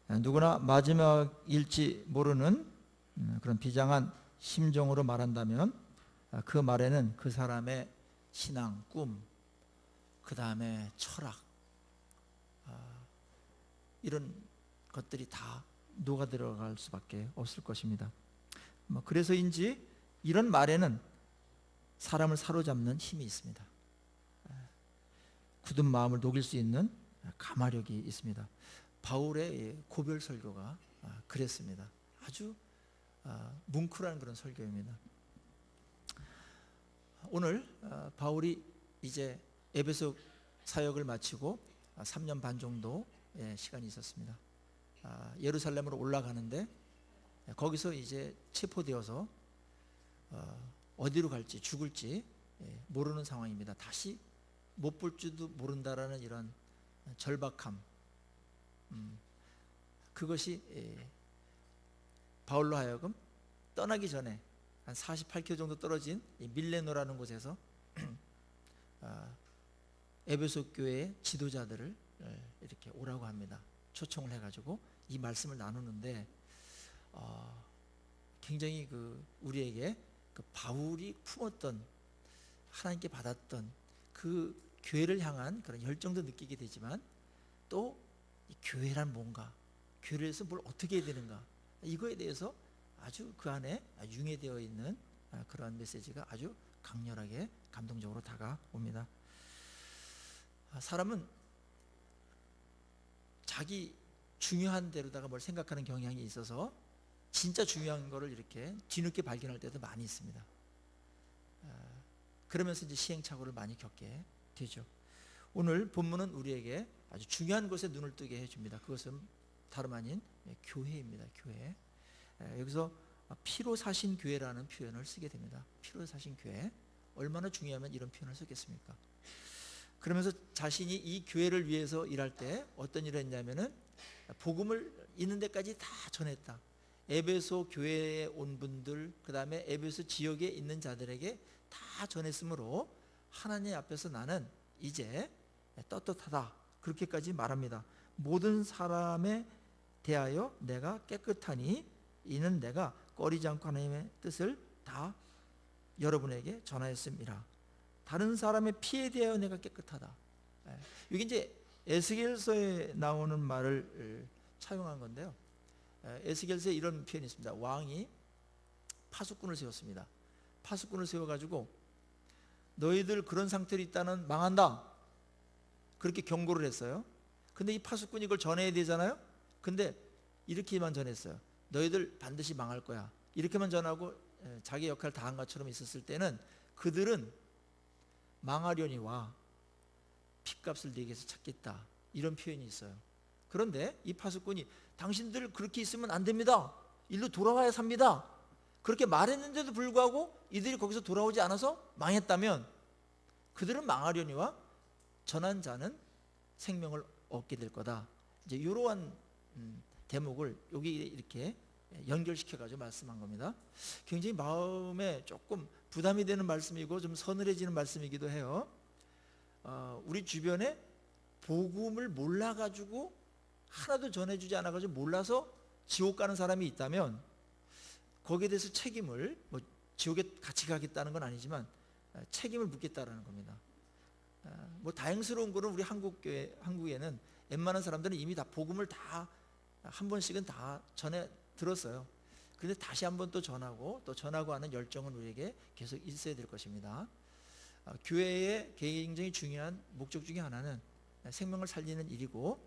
누구나 마지막일지 모르는 그런 비장한 심정으로 말한다면 그 말에는 그 사람의 신앙, 꿈, 그 다음에 철학, 이런 것들이 다 녹아 들어갈 수밖에 없을 것입니다. 그래서인지 이런 말에는 사람을 사로잡는 힘이 있습니다. 굳은 마음을 녹일 수 있는 가마력이 있습니다. 바울의 고별 설교가 그랬습니다. 아주 뭉클한 그런 설교입니다. 오늘 바울이 이제 에베소 사역을 마치고 3년 반 정도의 시간이 있었습니다. 예루살렘으로 올라가는데 거기서 이제 체포되어서 어디로 갈지 죽을지 모르는 상황입니다. 다시 못 볼 줄도 모른다라는 이런 절박함, 그것이 바울로 하여금 떠나기 전에 한 48km 정도 떨어진 밀레노라는 곳에서 에베소 교회의 지도자들을 이렇게 오라고 합니다. 초청을 해가지고 이 말씀을 나누는데 굉장히 우리에게 바울이 품었던, 하나님께 받았던 그 교회를 향한 그런 열정도 느끼게 되지만 또 이 교회란 뭔가, 교회를 해서 뭘 어떻게 해야 되는가, 이거에 대해서 아주 그 안에 융해되어 있는 그러한 메시지가 아주 강렬하게 감동적으로 다가옵니다. 사람은 자기 중요한 대로다가 뭘 생각하는 경향이 있어서 진짜 중요한 거를 이렇게 뒤늦게 발견할 때도 많이 있습니다. 그러면서 이제 시행착오를 많이 겪게 되죠. 오늘 본문은 우리에게 아주 중요한 것에 눈을 뜨게 해줍니다. 그것은 다름 아닌 교회입니다. 교회. 여기서 피로 사신 교회라는 표현을 쓰게 됩니다. 피로 사신 교회. 얼마나 중요하면 이런 표현을 쓰겠습니까? 그러면서 자신이 이 교회를 위해서 일할 때 어떤 일을 했냐면은 복음을 있는 데까지 다 전했다. 에베소 교회에 온 분들, 그 다음에 에베소 지역에 있는 자들에게 다 전했으므로 하나님 앞에서 나는 이제 떳떳하다, 그렇게까지 말합니다. 모든 사람에 대하여 내가 깨끗하니 이는 내가 꺼리지 않고 하나님의 뜻을 다 여러분에게 전하였음이라. 다른 사람의 피에 대하여 내가 깨끗하다. 이게 이제 에스겔서에 나오는 말을 차용한 건데요. 에스겔서에 이런 표현이 있습니다. 왕이 파수꾼을 세웠습니다. 파수꾼을 세워가지고 너희들 그런 상태로 있다는 망한다, 그렇게 경고를 했어요. 근데 이 파수꾼이 이걸 전해야 되잖아요. 근데 이렇게만 전했어요. 너희들 반드시 망할 거야, 이렇게만 전하고 자기 역할을 다한 것처럼 있었을 때는 그들은 망하려니와 핏값을 네게서 찾겠다, 이런 표현이 있어요. 그런데 이 파수꾼이 당신들 그렇게 있으면 안 됩니다, 일로 돌아와야 삽니다, 그렇게 말했는데도 불구하고 이들이 거기서 돌아오지 않아서 망했다면 그들은 망하려니와 전한 자는 생명을 얻게 될 거다. 이제 이러한 대목을 여기 이렇게 연결시켜 가지고 말씀한 겁니다. 굉장히 마음에 조금 부담이 되는 말씀이고 좀 서늘해지는 말씀이기도 해요. 우리 주변에 복음을 몰라가지고 하나도 전해주지 않아가지고 몰라서 지옥 가는 사람이 있다면 거기에 대해서 책임을, 지옥에 같이 가겠다는 건 아니지만 책임을 묻겠다라는 겁니다. 다행스러운 거는 우리 한국에는 웬만한 사람들은 이미 다 복음을 다 한 번씩은 다 전해 들었어요. 그런데 다시 한번 또 전하고 또 전하고 하는 열정은 우리에게 계속 있어야 될 것입니다. 교회의 굉장히 중요한 목적 중에 하나는 생명을 살리는 일이고,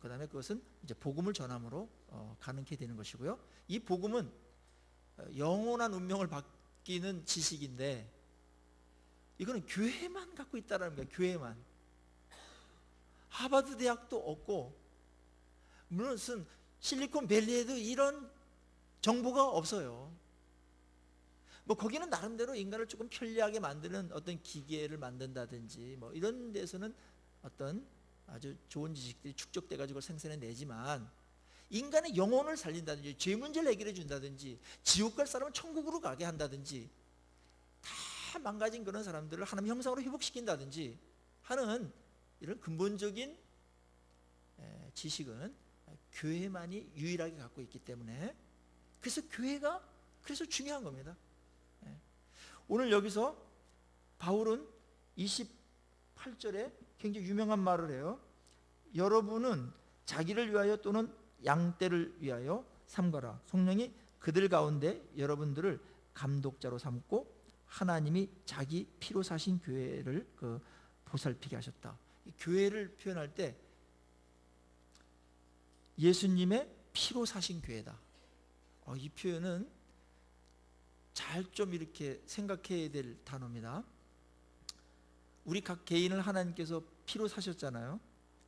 그 다음에 그것은 이제 복음을 전함으로 가능케 되는 것이고요. 이 복음은 영원한 운명을 바뀌는 지식인데 이거는 교회만 갖고 있다는 거예요. 교회만. 하버드 대학도 없고 무슨 실리콘밸리에도 이런 정보가 없어요. 거기는 나름대로 인간을 조금 편리하게 만드는 어떤 기계를 만든다든지 이런 데서는 어떤 아주 좋은 지식들이 축적돼 가지고 생산해내지만 인간의 영혼을 살린다든지 죄 문제를 해결해 준다든지 지옥 갈 사람은 천국으로 가게 한다든지 다 망가진 그런 사람들을 하나님 형상으로 회복시킨다든지 하는 이런 근본적인 지식은 교회만이 유일하게 갖고 있기 때문에, 그래서 교회가 그래서 중요한 겁니다. 오늘 여기서 바울은 28절에 굉장히 유명한 말을 해요. 여러분은 자기를 위하여 또는 양떼를 위하여 삼가라. 성령이 그들 가운데 여러분들을 감독자로 삼고 하나님이 자기 피로 사신 교회를 보살피게 하셨다. 교회를 표현할 때 예수님의 피로 사신 교회다. 이 표현은 잘 좀 이렇게 생각해야 될 단어입니다. 우리 각 개인을 하나님께서 피로 사셨잖아요.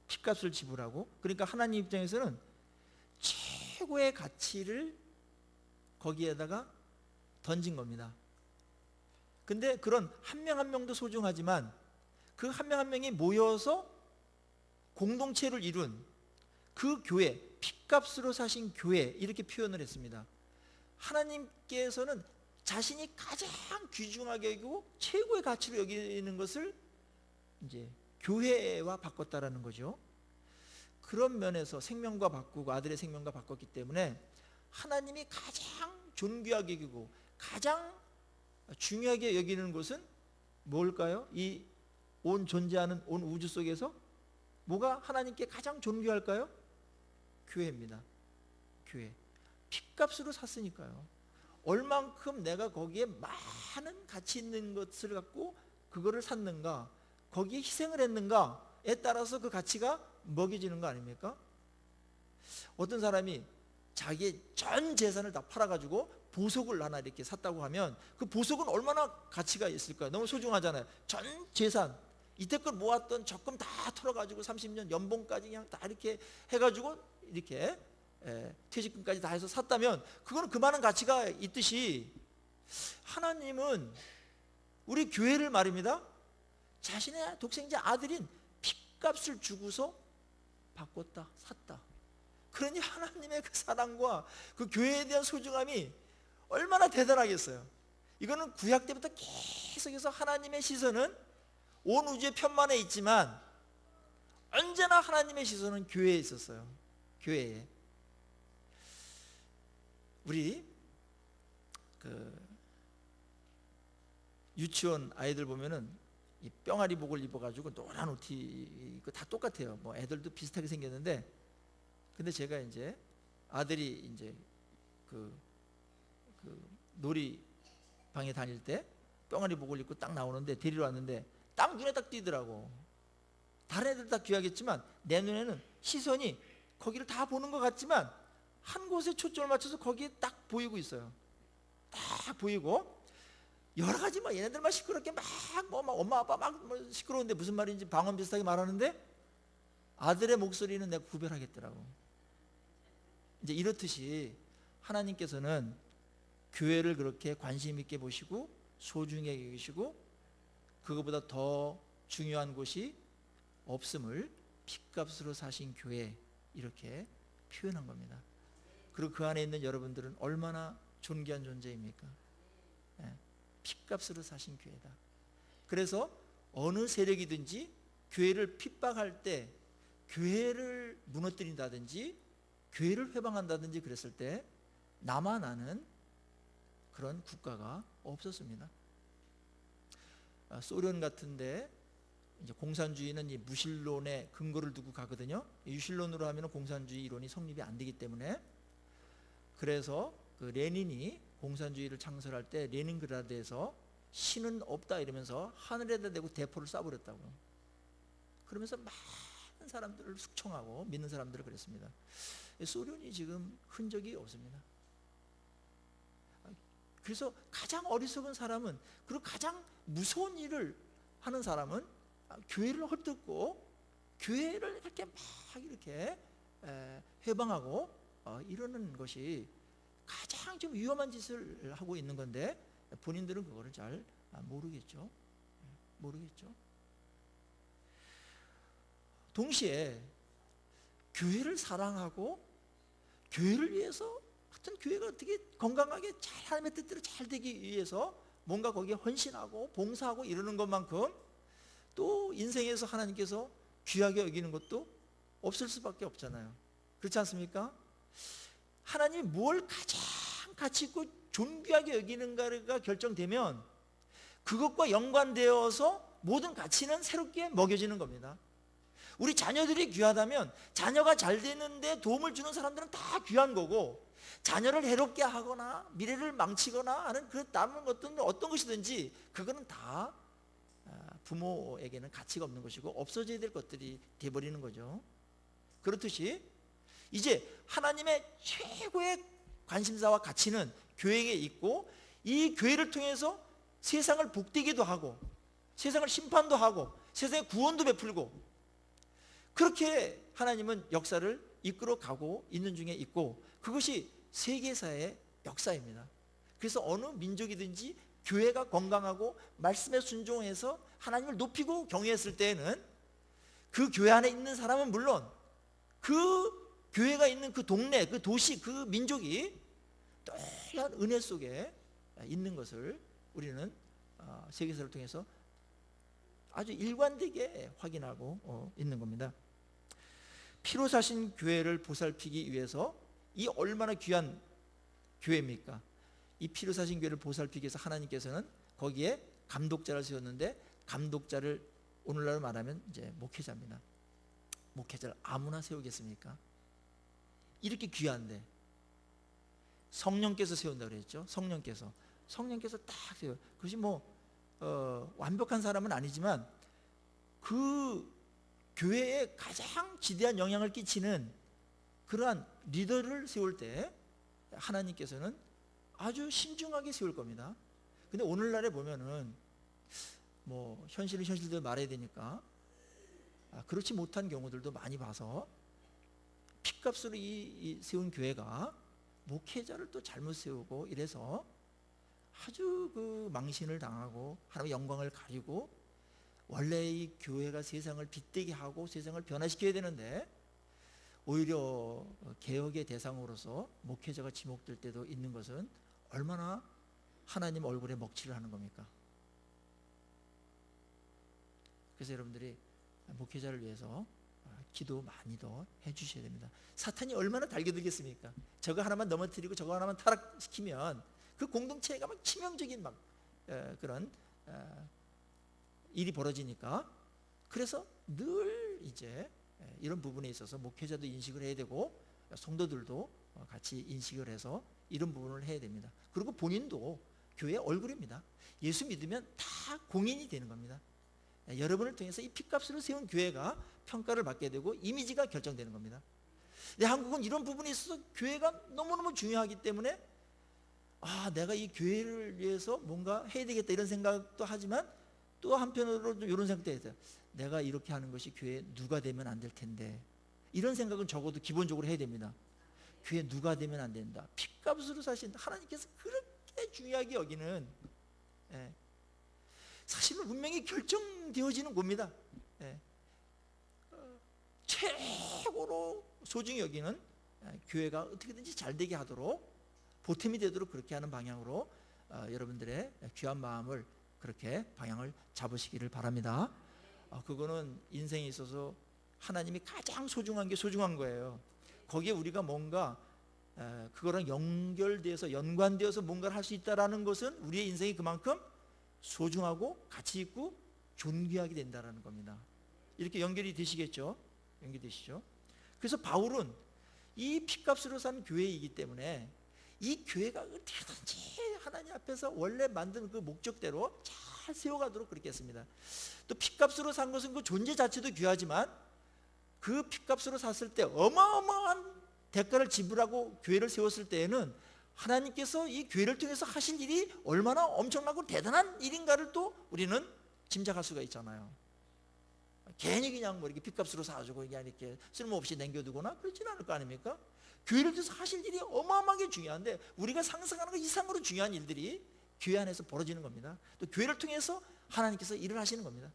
피값을 지불하고. 그러니까 하나님 입장에서는 최고의 가치를 거기에다가 던진 겁니다. 근데 그런 한 명 한 명도 소중하지만 그 한 명 한 명이 모여서 공동체를 이룬 그 교회, 피값으로 사신 교회, 이렇게 표현을 했습니다. 하나님께서는 자신이 가장 귀중하게 여기고 최고의 가치로 여기는 것을 이제 교회와 바꿨다라는 거죠. 그런 면에서 생명과 바꾸고 아들의 생명과 바꿨기 때문에 하나님이 가장 존귀하게 여기고 가장 중요하게 여기는 것은 뭘까요? 이 온 존재하는 온 우주 속에서 뭐가 하나님께 가장 존귀할까요? 교회입니다. 교회. 핏값으로 샀으니까요. 얼만큼 내가 거기에 많은 가치 있는 것을 갖고 그거를 샀는가, 거기에 희생을 했는가에 따라서 그 가치가 먹여지는 거 아닙니까? 어떤 사람이 자기의 전 재산을 다 팔아가지고 보석을 하나 이렇게 샀다고 하면 그 보석은 얼마나 가치가 있을까요? 너무 소중하잖아요. 전 재산, 이때껏 모았던 적금 다 털어가지고 30년 연봉까지 그냥 다 이렇게 해가지고 이렇게 퇴직금까지 다 해서 샀다면 그거는 그만한 가치가 있듯이 하나님은 우리 교회를 말입니다. 자신의 독생자 아들인 핏값을 주고서 바꿨다, 샀다. 그러니 하나님의 그 사랑과 그 교회에 대한 소중함이 얼마나 대단하겠어요. 이거는 구약 때부터 계속해서 하나님의 시선은 온 우주의 편만에 있지만 언제나 하나님의 시선은 교회에 있었어요. 교회에. 우리 유치원 아이들 보면은 이 뿅아리복을 입어가지고 노란 옷이 다 똑같아요. 뭐 애들도 비슷하게 생겼는데, 근데 제가 이제 아들이 이제 그 놀이방에 다닐 때 뿅아리복을 입고 딱 나오는데 데리러 왔는데 딱 눈에 딱 띄더라고. 다른 애들 다 귀하겠지만 내 눈에는 시선이 거기를 다 보는 것 같지만 한 곳에 초점을 맞춰서 거기에 딱 보이고 있어요. 딱 보이고 여러 가지 막 얘네들만 시끄럽게 막 엄마 아빠 막 시끄러운데 무슨 말인지 방언 비슷하게 말하는데 아들의 목소리는 내가 구별하겠더라고. 이제 이렇듯이 하나님께서는 교회를 그렇게 관심 있게 보시고 소중하게 여기시고 그거보다 더 중요한 곳이 없음을 핏값으로 사신 교회, 이렇게 표현한 겁니다. 그리고 그 안에 있는 여러분들은 얼마나 존귀한 존재입니까? 핏값으로 사신 교회다. 그래서 어느 세력이든지 교회를 핍박할 때, 교회를 무너뜨린다든지 교회를 회방한다든지 그랬을 때 나만 아는 그런 국가가 없었습니다. 소련 같은데 이제 공산주의는 이 무신론의 근거를 두고 가거든요. 유신론으로 하면 공산주의 이론이 성립이 안 되기 때문에, 그래서 그 레닌이 공산주의를 창설할 때 레닌그라드에서 신은 없다 이러면서 하늘에다 대고 대포를 쏴버렸다고. 그러면서 많은 사람들을 숙청하고 믿는 사람들을 그랬습니다. 소련이 지금 흔적이 없습니다. 그래서 가장 어리석은 사람은, 그리고 가장 무서운 일을 하는 사람은 교회를 헐뜯고 교회를 이렇게 막 이렇게 해방하고 이러는 것이 가장 좀 위험한 짓을 하고 있는 건데 본인들은 그거를 잘 모르겠죠. 모르겠죠. 동시에 교회를 사랑하고 교회를 위해서 하여튼 교회가 어떻게 건강하게 잘 하나님의 뜻대로 잘 되기 위해서 뭔가 거기에 헌신하고 봉사하고 이러는 것만큼 또 인생에서 하나님께서 귀하게 여기는 것도 없을 수밖에 없잖아요. 그렇지 않습니까? 하나님이 뭘 가장 가치 있고 존귀하게 여기는가가 결정되면 그것과 연관되어서 모든 가치는 새롭게 먹여지는 겁니다. 우리 자녀들이 귀하다면 자녀가 잘 되는데 도움을 주는 사람들은 다 귀한 거고, 자녀를 해롭게 하거나 미래를 망치거나 하는 그 남은 것들은 어떤 것이든지 그거는 다 부모에게는 가치가 없는 것이고 없어져야 될 것들이 돼버리는 거죠. 그렇듯이 이제 하나님의 최고의 관심사와 가치는 교회에 있고, 이 교회를 통해서 세상을 복되기도 하고 세상을 심판도 하고 세상에 구원도 베풀고, 그렇게 하나님은 역사를 이끌어 가고 있는 중에 있고, 그것이 세계사의 역사입니다. 그래서 어느 민족이든지 교회가 건강하고 말씀에 순종해서 하나님을 높이고 경외했을 때에는 그 교회 안에 있는 사람은 물론 그 교회가 있는 그 동네, 그 도시, 그 민족이 또한 은혜 속에 있는 것을 우리는 세계사를 통해서 아주 일관되게 확인하고 있는 겁니다. 피로 사신 교회를 보살피기 위해서, 이 얼마나 귀한 교회입니까? 이 피로 사신 교회를 보살피기 위해서 하나님께서는 거기에 감독자를 세웠는데, 감독자를 오늘날 말하면 이제 목회자입니다. 목회자를 아무나 세우겠습니까? 이렇게 귀한데 성령께서 세운다고 그랬죠. 성령께서 딱 세워요. 그것이 완벽한 사람은 아니지만 그 교회에 가장 지대한 영향을 끼치는 그러한 리더를 세울 때 하나님께서는 아주 신중하게 세울 겁니다. 근데 오늘날에 보면은 현실은 현실대로 말해야 되니까 그렇지 못한 경우들도 많이 봐서 핏값으로 이 세운 교회가 목회자를 또 잘못 세우고 이래서 아주 그 망신을 당하고 하나님의 영광을 가리고, 원래 이 교회가 세상을 빛되게 하고 세상을 변화시켜야 되는데 오히려 개혁의 대상으로서 목회자가 지목될 때도 있는 것은 얼마나 하나님 얼굴에 먹칠을 하는 겁니까? 그래서 여러분들이 목회자를 위해서 기도 많이 더 해주셔야 됩니다. 사탄이 얼마나 달겨들겠습니까? 저거 하나만 넘어뜨리고 저거 하나만 타락시키면 그 공동체가 막 치명적인 그런 일이 벌어지니까, 그래서 늘 이제 이런 부분에 있어서 목회자도 인식을 해야 되고 성도들도 같이 인식을 해서 이런 부분을 해야 됩니다. 그리고 본인도 교회의 얼굴입니다. 예수 믿으면 다 공인이 되는 겁니다. 여러분을 통해서 이 핏값으로 세운 교회가 평가를 받게 되고 이미지가 결정되는 겁니다. 근데 한국은 이런 부분에 있어서 교회가 너무너무 중요하기 때문에 내가 이 교회를 위해서 뭔가 해야 되겠다 이런 생각도 하지만, 또 한편으로 이런 생각도 해요. 내가 이렇게 하는 것이 교회에 누가 되면 안 될 텐데, 이런 생각은 적어도 기본적으로 해야 됩니다. 교회에 누가 되면 안 된다. 핏값으로 사신 하나님께서 그렇게 중요하게 여기는, 사실은 운명이 결정되어지는 겁니다. 최고로 소중히 여기는 교회가 어떻게든지 잘 되게 하도록, 보탬이 되도록 그렇게 하는 방향으로 여러분들의 귀한 마음을 그렇게 방향을 잡으시기를 바랍니다. 그거는 인생에 있어서 하나님이 가장 소중한 게 소중한 거예요. 거기에 우리가 뭔가 그거랑 연결되어서 연관되어서 뭔가를 할 수 있다는 것은 우리의 인생이 그만큼 소중하고 가치 있고 존귀하게 된다는 겁니다. 이렇게 연결이 되시겠죠? 연결되시죠? 그래서 바울은 이 핏값으로 산 교회이기 때문에 이 교회가 어떻게든지 하나님 앞에서 원래 만든 그 목적대로 잘 세워가도록 그렇게 했습니다. 또 핏값으로 산 것은 그 존재 자체도 귀하지만 그 핏값으로 샀을 때 어마어마한 대가를 지불하고 교회를 세웠을 때에는 하나님께서 이 교회를 통해서 하신 일이 얼마나 엄청나고 대단한 일인가를 또 우리는 짐작할 수가 있잖아요. 괜히 그냥 이렇게 핏값으로 사주고 그냥 이렇게 쓸모없이 남겨두거나 그렇지는 않을 거 아닙니까? 교회를 통해서 하실 일이 어마어마하게 중요한데 우리가 상상하는 것 이상으로 중요한 일들이 교회 안에서 벌어지는 겁니다. 또 교회를 통해서 하나님께서 일을 하시는 겁니다.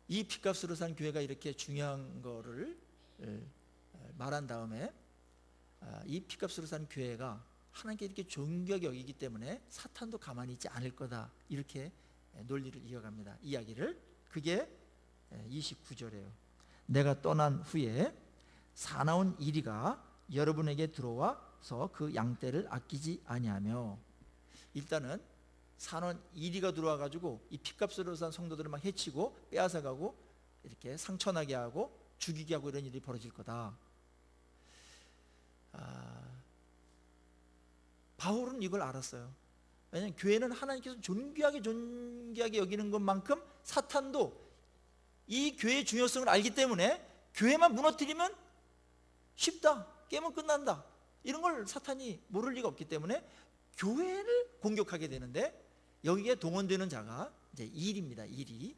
이 핏값으로 산 교회가 이렇게 중요한 거를 말한 다음에 이 핏값으로 산 교회가 하나님께 이렇게 존귀하게 여기기 때문에 사탄도 가만히 있지 않을 거다, 이렇게 논리를 이어갑니다. 이야기를. 그게 29절이에요. 내가 떠난 후에 사나운 이리가 여러분에게 들어와서 그 양떼를 아끼지 아니하며. 일단은 사나운 이리가 들어와 가지고 이 피값으로 산 성도들을 막 해치고 빼앗아가고 이렇게 상처나게 하고 죽이게 하고 이런 일이 벌어질 거다. 바울은 이걸 알았어요. 왜냐하면 교회는 하나님께서 존귀하게 여기는 것만큼 사탄도 이 교회의 중요성을 알기 때문에 교회만 무너뜨리면 쉽다, 깨면 끝난다, 이런 걸 사탄이 모를 리가 없기 때문에 교회를 공격하게 되는데, 여기에 동원되는 자가 이제 일입니다. 일이.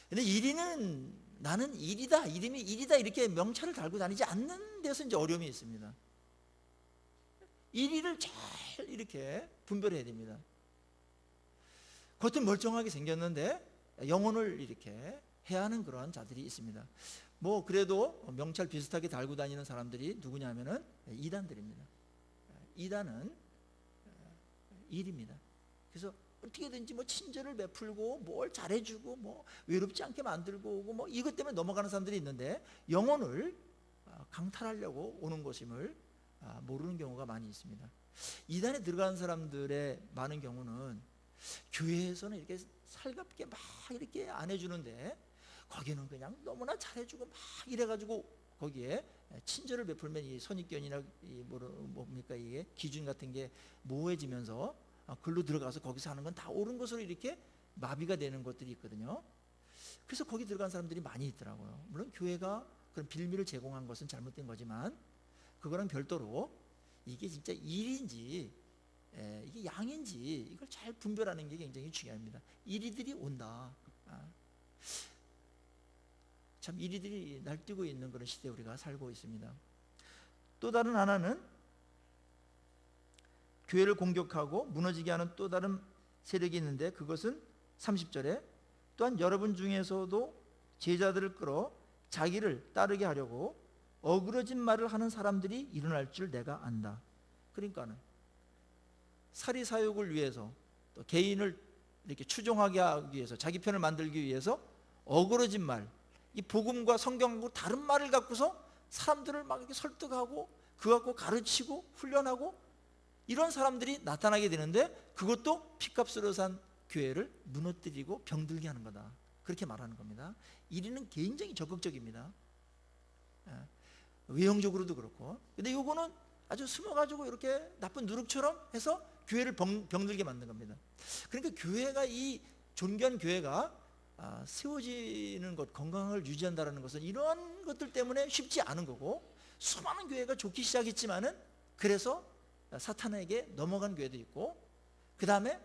근데 일이는 나는 일이다, 이름이 일이다 이렇게 명찰을 달고 다니지 않는 데서 이제 어려움이 있습니다. 일의를 잘 이렇게 분별해야 됩니다. 겉은 멀쩡하게 생겼는데 영혼을 이렇게 해야 하는 그런 자들이 있습니다. 뭐 그래도 명찰 비슷하게 달고 다니는 사람들이 누구냐면은 이단들입니다. 이단은 일입니다. 그래서 어떻게든지 뭐 친절을 베풀고 뭘 잘해주고 뭐 외롭지 않게 만들고 오고 뭐 이것 때문에 넘어가는 사람들이 있는데, 영혼을 강탈하려고 오는 것임을 모르는 경우가 많이 있습니다. 이단에 들어간 사람들의 많은 경우는 교회에서는 이렇게 살갑게 막 이렇게 안 해주는데 거기는 그냥 너무나 잘해주고 막 이래가지고 거기에 친절을 베풀면 이 선입견이나 뭡니까 이게 기준 같은 게 모호해지면서 글로 들어가서 거기서 하는 건 다 옳은 것으로 이렇게 마비가 되는 것들이 있거든요. 그래서 거기 들어간 사람들이 많이 있더라고요. 물론 교회가 그런 빌미를 제공한 것은 잘못된 거지만 그거랑 별도로 이게 진짜 일인지 이게 양인지 이걸 잘 분별하는 게 굉장히 중요합니다. 이리들이 온다. 참 이리들이 날뛰고 있는 그런 시대에 우리가 살고 있습니다. 또 다른 하나는 교회를 공격하고 무너지게 하는 또 다른 세력이 있는데, 그것은 30절에 또한 여러분 중에서도 제자들을 끌어 자기를 따르게 하려고 어그러진 말을 하는 사람들이 일어날 줄 내가 안다. 그러니까는 사리사욕을 위해서 또 개인을 이렇게 추종하게 하기 위해서 자기 편을 만들기 위해서 어그러진 말, 이 복음과 성경하고 다른 말을 갖고서 사람들을 막 이렇게 설득하고 그거 갖고 가르치고 훈련하고 이런 사람들이 나타나게 되는데, 그것도 피값으로 산 교회를 무너뜨리고 병들게 하는 거다, 그렇게 말하는 겁니다. 이리는 굉장히 적극적입니다. 외형적으로도 그렇고. 근데 요거는 아주 숨어가지고 이렇게 나쁜 누룩처럼 해서 교회를 병들게 만든 겁니다. 그러니까 교회가, 이 존귀한 교회가 세워지는 것, 건강을 유지한다는 것은 이런 것들 때문에 쉽지 않은 거고, 수많은 교회가 좋기 시작했지만은 그래서 사탄에게 넘어간 교회도 있고, 그 다음에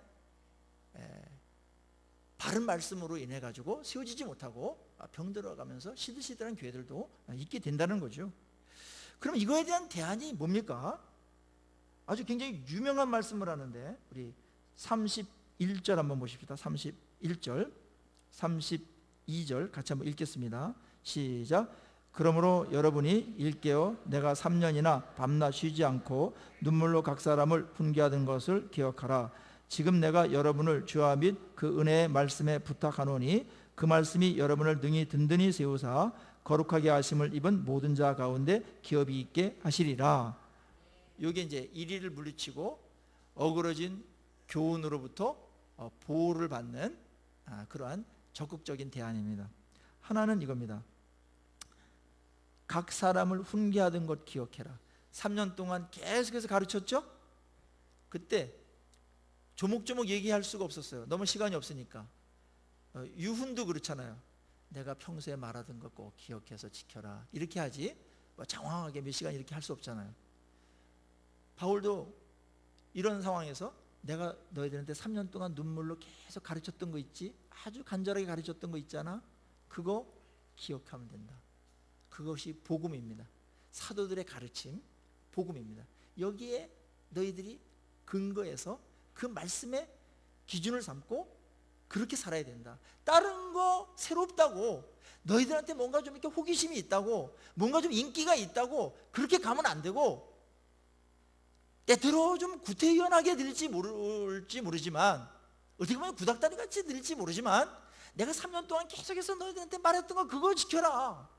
바른 말씀으로 인해 가지고 세워지지 못하고 병들어가면서 시들시들한 교회들도 있게 된다는 거죠. 그럼 이거에 대한 대안이 뭡니까? 아주 굉장히 유명한 말씀을 하는데, 우리 31절 한번 보십시다. 31절, 32절 같이 한번 읽겠습니다. 시작. 그러므로 여러분이 일깨어 내가 3년이나 밤낮 쉬지 않고 눈물로 각 사람을 훈계하던 것을 기억하라. 지금 내가 여러분을 주와 및 그 은혜의 말씀에 부탁하노니 그 말씀이 여러분을 능히 든든히 세우사 거룩하게 하심을 입은 모든 자 가운데 기업이 있게 하시리라. 이게 이제 이리를 물리치고 어그러진 교훈으로부터 보호를 받는 그러한 적극적인 대안입니다. 하나는 이겁니다. 각 사람을 훈계하던 것 기억해라. 3년 동안 계속해서 가르쳤죠? 그때 조목조목 얘기할 수가 없었어요. 너무 시간이 없으니까. 유훈도 그렇잖아요. 내가 평소에 말하던 것 꼭 기억해서 지켜라, 이렇게 하지 장황하게 몇 시간 이렇게 할 수 없잖아요. 바울도 이런 상황에서 내가 너희들한테 3년 동안 눈물로 계속 가르쳤던 거 있지, 아주 간절하게 가르쳤던 거 있잖아, 그거 기억하면 된다. 그것이 복음입니다. 사도들의 가르침, 복음입니다. 여기에 너희들이 근거해서 그 말씀의 기준을 삼고 그렇게 살아야 된다. 다른 거 새롭다고, 너희들한테 뭔가 좀 이렇게 호기심이 있다고, 뭔가 좀 인기가 있다고 그렇게 가면 안 되고, 때때로 좀 구태의연하게 들릴지 모르지만, 어떻게 보면 구닥다리 같이 들릴지 모르지만, 내가 3년 동안 계속해서 너희들한테 말했던 거 그거 지켜라.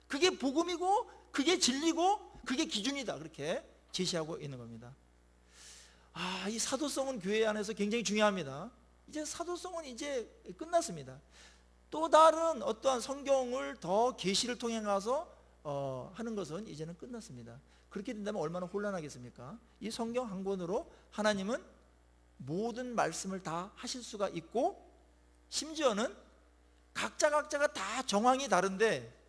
그게 복음이고 그게 진리고 그게 기준이다. 그렇게 제시하고 있는 겁니다. 이 사도성은 교회 안에서 굉장히 중요합니다. 이제 사도성은 이제 끝났습니다. 또 다른 어떠한 성경을 더 계시를 통해 가서 하는 것은 이제는 끝났습니다. 그렇게 된다면 얼마나 혼란하겠습니까? 이 성경 한 권으로 하나님은 모든 말씀을 다 하실 수가 있고, 심지어는 각자가 다 정황이 다른데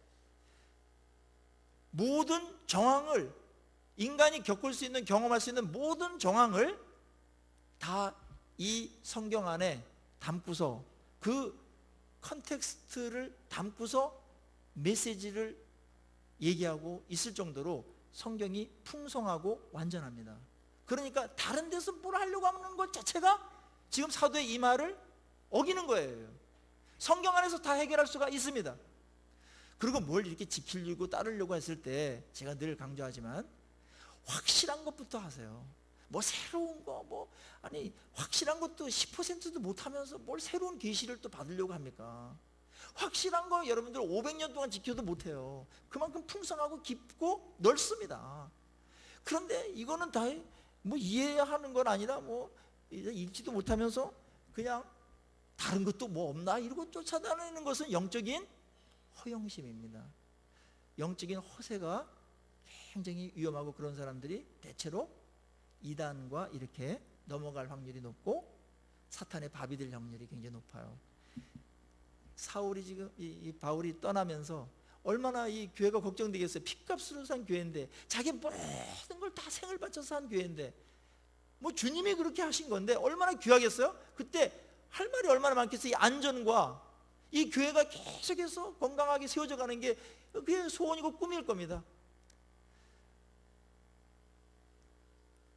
모든 정황을, 인간이 겪을 수 있는, 경험할 수 있는 모든 정황을 다 이 성경 안에 담고서, 그 컨텍스트를 담고서 메시지를 얘기하고 있을 정도로 성경이 풍성하고 완전합니다. 그러니까 다른 데서 뭘 하려고 하는 것 자체가 지금 사도의 이 말을 어기는 거예요. 성경 안에서 다 해결할 수가 있습니다. 그리고 뭘 이렇게 지키려고 따르려고 했을 때 제가 늘 강조하지만 확실한 것부터 하세요. 뭐 새로운 거 아니 확실한 것도 10%도 못하면서 뭘 새로운 계시를 또 받으려고 합니까? 확실한 거 여러분들 500년 동안 지켜도 못해요. 그만큼 풍성하고 깊고 넓습니다. 그런데 이거는 다 뭐 이해하는 건 아니라 뭐 읽지도 못하면서 그냥 다른 것도 뭐 없나 이러고 쫓아다니는 것은 영적인 허영심입니다. 영적인 허세가 굉장히 위험하고, 그런 사람들이 대체로 이단과 이렇게 넘어갈 확률이 높고 사탄의 밥이 될 확률이 굉장히 높아요. 사울이 지금 이 바울이 떠나면서 얼마나 이 교회가 걱정되겠어요. 핏값으로 산 교회인데, 자기 모든 걸 다 생을 바쳐서 한 교회인데, 뭐 주님이 그렇게 하신 건데 얼마나 귀하겠어요? 그때 할 말이 얼마나 많겠어요. 이 안전과 이 교회가 계속해서 건강하게 세워져 가는 게 그게 소원이고 꿈일 겁니다.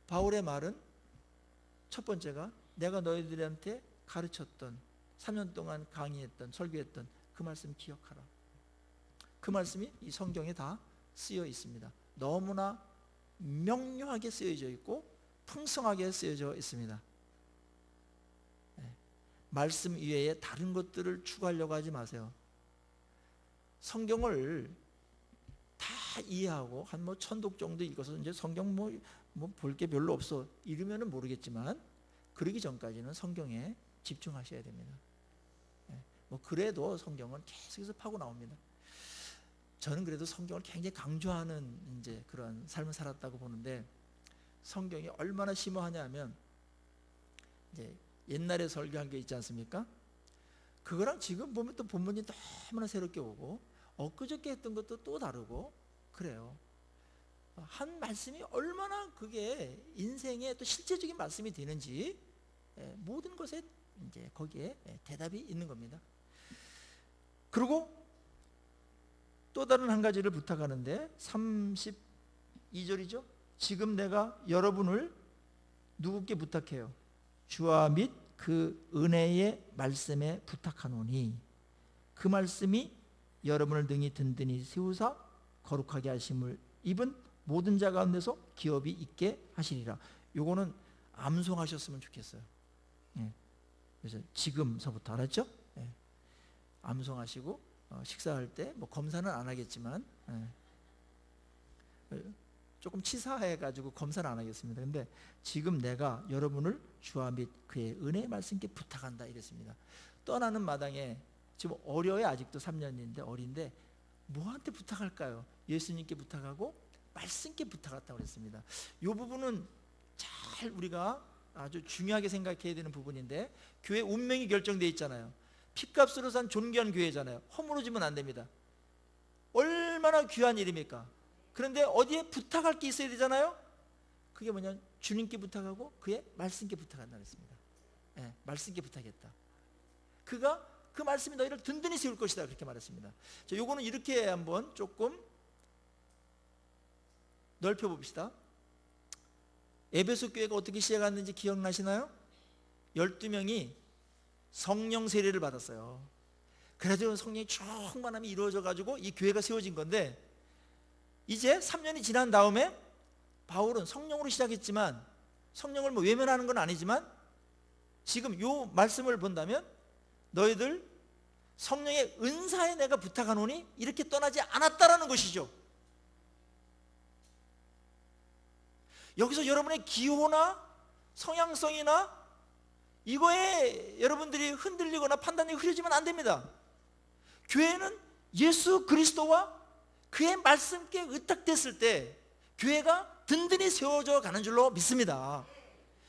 바울의 말은 첫 번째가 내가 너희들한테 가르쳤던, 3년 동안 강의했던, 설교했던 그 말씀 기억하라. 그 말씀이 이 성경에 다 쓰여 있습니다. 너무나 명료하게 쓰여져 있고 풍성하게 쓰여져 있습니다. 말씀 이외에 다른 것들을 추구하려고 하지 마세요. 성경을 다 이해하고 한 뭐 1000독 정도 읽어서 이제 성경 뭐 볼 게 별로 없어 이러면은 모르겠지만, 그러기 전까지는 성경에 집중하셔야 됩니다. 뭐 그래도 성경은 계속해서 파고 나옵니다. 저는 그래도 성경을 굉장히 강조하는 이제 그런 삶을 살았다고 보는데, 성경이 얼마나 심오하냐면 이제 옛날에 설교한 게 있지 않습니까? 그거랑 지금 보면 또 본문이 너무나 새롭게 오고 엊그저께 했던 것도 또 다르고 그래요. 한 말씀이 얼마나 그게 인생의 또 실제적인 말씀이 되는지 모든 것에 이제 거기에 대답이 있는 겁니다. 그리고 또 다른 한 가지를 부탁하는데 32절이죠. 지금 내가 여러분을 누구께 부탁해요? 주와 및 그 은혜의 말씀에 부탁하노니 그 말씀이 여러분을 능히 든든히 세우사 거룩하게 하심을 입은 모든 자 가운데서 기업이 있게 하시리라. 요거는 암송하셨으면 좋겠어요. 그래서 지금서부터, 알았죠? 암송하시고 식사할 때 뭐 검사는 안 하겠지만 조금 치사해가지고 검사는 안 하겠습니다. 근데 지금 내가 여러분을 주와 및 그의 은혜의 말씀께 부탁한다 이랬습니다. 떠나는 마당에 지금 어려요. 아직도 3년인데 어린데 뭐한테 부탁할까요? 예수님께 부탁하고 말씀께 부탁했다고 그랬습니다. 이 부분은 잘 우리가 아주 중요하게 생각해야 되는 부분인데, 교회 운명이 결정되어 있잖아요. 핏값으로 산 존귀한 교회잖아요. 허물어지면 안 됩니다. 얼마나 귀한 일입니까? 그런데 어디에 부탁할 게 있어야 되잖아요. 그게 뭐냐면 주님께 부탁하고 그의 말씀께 부탁한다 그랬습니다. 말씀께 부탁했다. 그가 그 말씀이 너희를 든든히 세울 것이다 그렇게 말했습니다. 자, 요거는 이렇게 한번 조금 넓혀 봅시다. 에베소 교회가 어떻게 시작했는지 기억나시나요? 12명이 성령 세례를 받았어요. 그래가지고 성령이 충만함이 이루어져 가지고 이 교회가 세워진 건데, 이제 3년이 지난 다음에 바울은 성령으로 시작했지만 성령을 뭐 외면하는 건 아니지만 지금 요 말씀을 본다면 너희들 성령의 은사에 내가 부탁하노니 이렇게 떠나지 않았다라는 것이죠. 여기서 여러분의 기호나 성향성이나 이거에 여러분들이 흔들리거나 판단이 흐려지면 안 됩니다. 교회는 예수 그리스도와 그의 말씀께 의탁됐을 때 교회가 든든히 세워져 가는 줄로 믿습니다.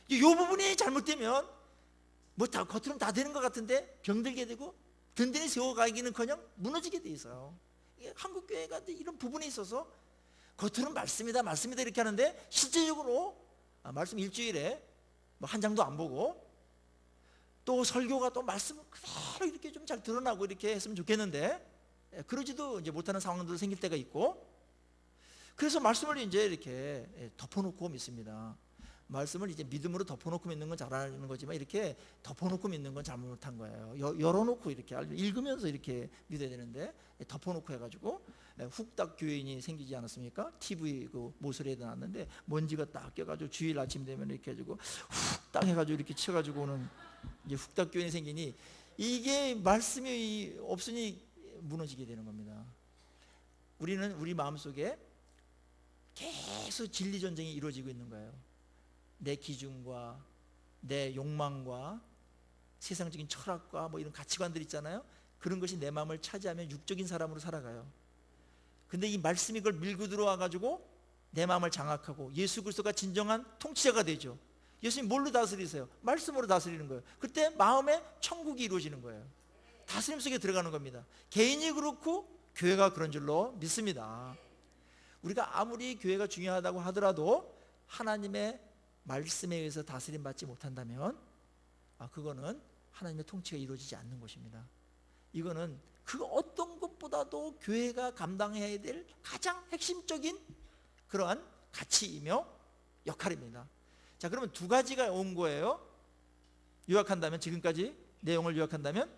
이 부분이 잘못되면 뭐 다 겉으로는 다 되는 것 같은데 병들게 되고 든든히 세워가기는커녕 무너지게 돼 있어요. 한국 교회가 이런 부분에 있어서 겉으로는 말씀이다 이렇게 하는데 실제적으로 말씀 일주일에 뭐 한 장도 안 보고 또 설교가 또 말씀을 그대로 이렇게 좀 잘 드러나고 이렇게 했으면 좋겠는데 그러지도 이제 못하는 상황도 생길 때가 있고, 그래서 말씀을 이제 이렇게 덮어놓고 믿습니다. 말씀을 이제 믿음으로 덮어놓고 믿는 건 잘하는 거지만 이렇게 덮어놓고 믿는 건 잘못한 거예요. 열어놓고 이렇게 읽으면서 이렇게 믿어야 되는데 덮어놓고 해가지고 훅딱 교인이 생기지 않았습니까? TV 그 모서리에다 놨는데 먼지가 딱 껴가지고 주일 아침 되면 이렇게 해가지고 훅딱 해가지고 이렇게 쳐가지고 오는 이제 훅딱 교인이 생기니 이게 말씀이 없으니 무너지게 되는 겁니다. 우리는 우리 마음속에 계속 진리 전쟁이 이루어지고 있는 거예요. 내 기준과 내 욕망과 세상적인 철학과 뭐 이런 가치관들 있잖아요. 그런 것이 내 마음을 차지하면 육적인 사람으로 살아가요. 근데 이 말씀이 그걸 밀고 들어와 가지고 내 마음을 장악하고 예수 그리스도가 진정한 통치자가 되죠. 예수님 뭘로 다스리세요? 말씀으로 다스리는 거예요. 그때 마음에 천국이 이루어지는 거예요. 다스림 속에 들어가는 겁니다. 개인이 그렇고 교회가 그런 줄로 믿습니다. 우리가 아무리 교회가 중요하다고 하더라도 하나님의 말씀에 의해서 다스림 받지 못한다면 그거는 하나님의 통치가 이루어지지 않는 것입니다. 이거는 그 어떤 것보다도 교회가 감당해야 될 가장 핵심적인 그러한 가치이며 역할입니다. 자, 그러면 두 가지가 온 거예요. 요약한다면, 지금까지 내용을 요약한다면,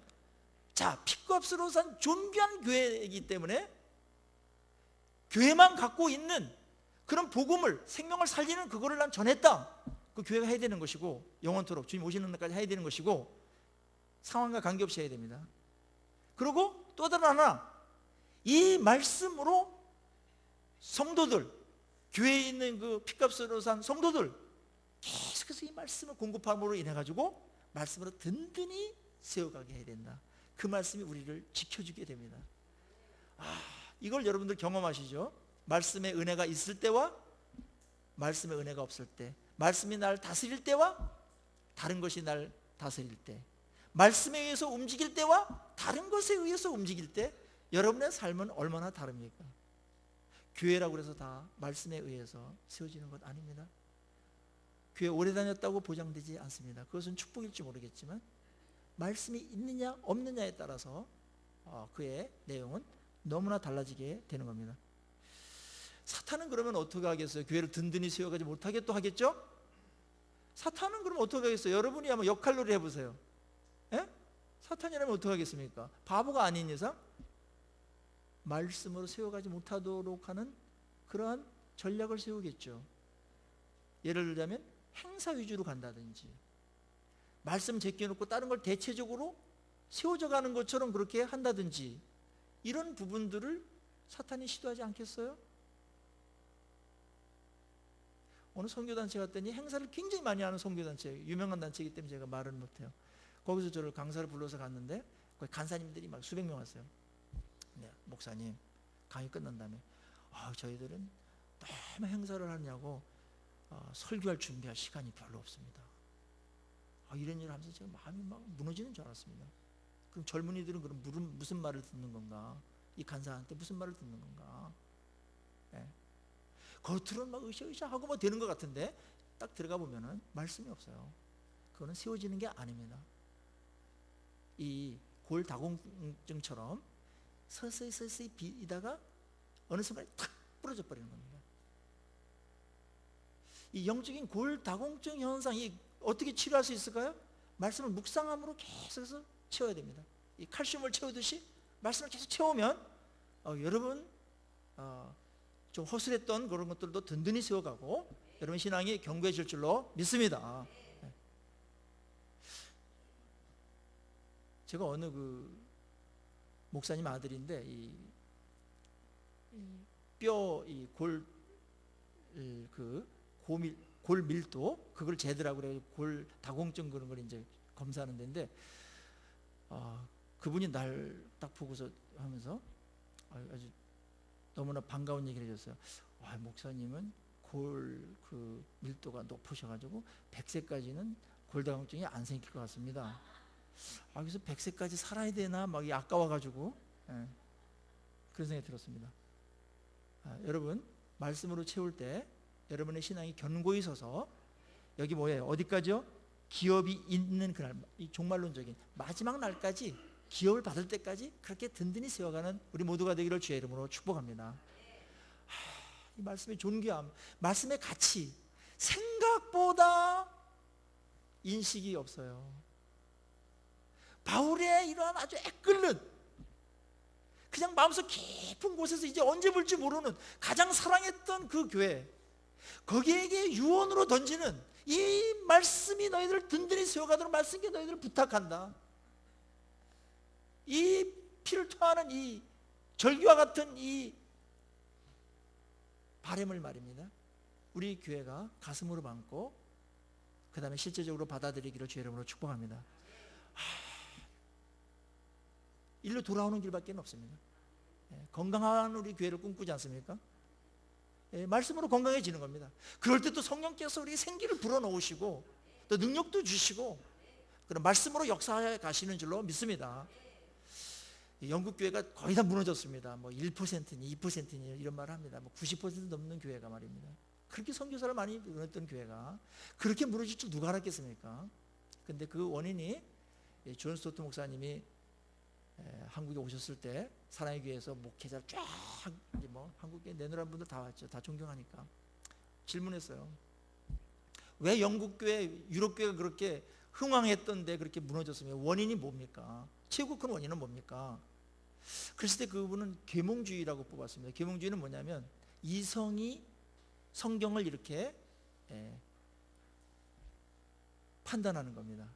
자, 피값으로 산 존귀한 교회이기 때문에 교회만 갖고 있는 그런 복음을, 생명을 살리는 그거를 난 전했다. 그 교회가 해야 되는 것이고, 영원토록 주님 오시는 날까지 해야 되는 것이고, 상황과 관계없이 해야 됩니다. 그리고 또 다른 하나, 이 말씀으로 성도들, 교회에 있는 그 피값으로 산 성도들 계속해서 이 말씀을 공급함으로 인해 가지고 말씀으로 든든히 세워가게 해야 된다. 그 말씀이 우리를 지켜주게 됩니다. 이걸 여러분들 경험하시죠? 말씀의 은혜가 있을 때와 말씀의 은혜가 없을 때, 말씀이 날 다스릴 때와 다른 것이 날 다스릴 때, 말씀에 의해서 움직일 때와 다른 것에 의해서 움직일 때 여러분의 삶은 얼마나 다릅니까? 교회라고 해서 다 말씀에 의해서 세워지는 것 아닙니다. 교회 오래 다녔다고 보장되지 않습니다. 그것은 축복일지 모르겠지만 말씀이 있느냐 없느냐에 따라서 그의 내용은 너무나 달라지게 되는 겁니다. 사탄은 그러면 어떻게 하겠어요? 교회를 든든히 세워가지 못하게 또 하겠죠? 사탄은 그럼 어떻게 하겠어요? 여러분이 한번 역할놀이 해보세요. 예? 사탄이라면 어떻게 하겠습니까? 바보가 아닌 이상 말씀으로 세워가지 못하도록 하는 그러한 전략을 세우겠죠. 예를 들자면 행사 위주로 간다든지, 말씀 제껴놓고 다른 걸 대체적으로 세워져 가는 것처럼 그렇게 한다든지, 이런 부분들을 사탄이 시도하지 않겠어요? 어느 선교단체 갔더니 행사를 굉장히 많이 하는 선교단체, 유명한 단체이기 때문에 제가 말은 못해요. 거기서 저를 강사를 불러서 갔는데 거기 간사님들이 막 수백 명 왔어요. 네, 목사님 강의 끝난 다음에 저희들은 너무 행사를 하냐고 설교할 준비할 시간이 별로 없습니다. 이런 일을 하면서 제가 마음이 막 무너지는 줄 알았습니다. 그럼 젊은이들은 그럼 무슨 말을 듣는 건가? 이 간사한테 무슨 말을 듣는 건가? 네. 겉으로는 막 으쌰으쌰하고 뭐 되는 것 같은데 딱 들어가 보면은 말씀이 없어요. 그거는 세워지는 게 아닙니다. 이 골다공증처럼 서서히 비다가 어느 순간에 탁 부러져 버리는 겁니다. 이 영적인 골다공증 현상이 어떻게 치료할 수 있을까요? 말씀을 묵상함으로 계속해서 채워야 됩니다. 이 칼슘을 채우듯이 말씀을 계속 채우면 여러분 좀 허술했던 그런 것들도 든든히 세워가고 여러분 신앙이 견고해질 줄로 믿습니다. 제가 어느 그 목사님 아들인데 골 밀도 그걸 재더라고. 그래 골 다공증 그런 걸 이제 검사하는 데인데 그분이 날 딱 보고서 하면서 아주 너무나 반가운 얘기를 해줬어요. 목사님은 골 그 밀도가 높으셔가지고 100세까지는 골다공증이 안 생길 것 같습니다. 그래서 100세까지 살아야 되나 막 아까워가지고 그런 생각이 들었습니다. 여러분 말씀으로 채울 때 여러분의 신앙이 견고히 서서 여기 뭐예요? 어디까지요? 기업이 있는 그날, 이 종말론적인 마지막 날까지 기업을 받을 때까지 그렇게 든든히 세워가는 우리 모두가 되기를 주의 이름으로 축복합니다. 이 말씀의 존귀함, 말씀의 가치 생각보다 인식이 없어요. 바울의 이러한 아주 애끓는 그냥 마음속 깊은 곳에서 이제 언제 볼지 모르는 가장 사랑했던 그 교회, 거기에게 유언으로 던지는 이 말씀이 너희들을 든든히 세워가도록 말씀이 너희들을 부탁한다. 이 피를 토하는 이 절규와 같은 이 바람을 말입니다. 우리 교회가 가슴으로 안고 그 다음에 실제적으로 받아들이기를 주의 이름으로 축복합니다. 일로 돌아오는 길밖에 없습니다. 건강한 우리 교회를 꿈꾸지 않습니까? 말씀으로 건강해지는 겁니다. 그럴 때 또 성령께서 우리 생기를 불어넣으시고 또 능력도 주시고 그런 말씀으로 역사해 가시는 줄로 믿습니다. 영국 교회가 거의 다 무너졌습니다. 뭐 1%니 2%니 이런 말을 합니다. 뭐 90% 넘는 교회가 말입니다. 그렇게 선교사를 많이 보냈던 교회가 그렇게 무너질 줄 누가 알았겠습니까? 근데 그 원인이 존 스토트 목사님이 한국에 오셨을 때 사랑의 교회에서 목회자를 쫙 이제 뭐 한국에 내놓으란 분들 다 왔죠. 다 존경하니까 질문했어요. 왜 영국 교회, 유럽 교회가 그렇게 흥왕했던데 그렇게 무너졌으면 원인이 뭡니까? 최고 큰 원인은 뭡니까? 그랬을 때 그분은 계몽주의라고 뽑았습니다. 계몽주의는 뭐냐면 이성이 성경을 이렇게 판단하는 겁니다.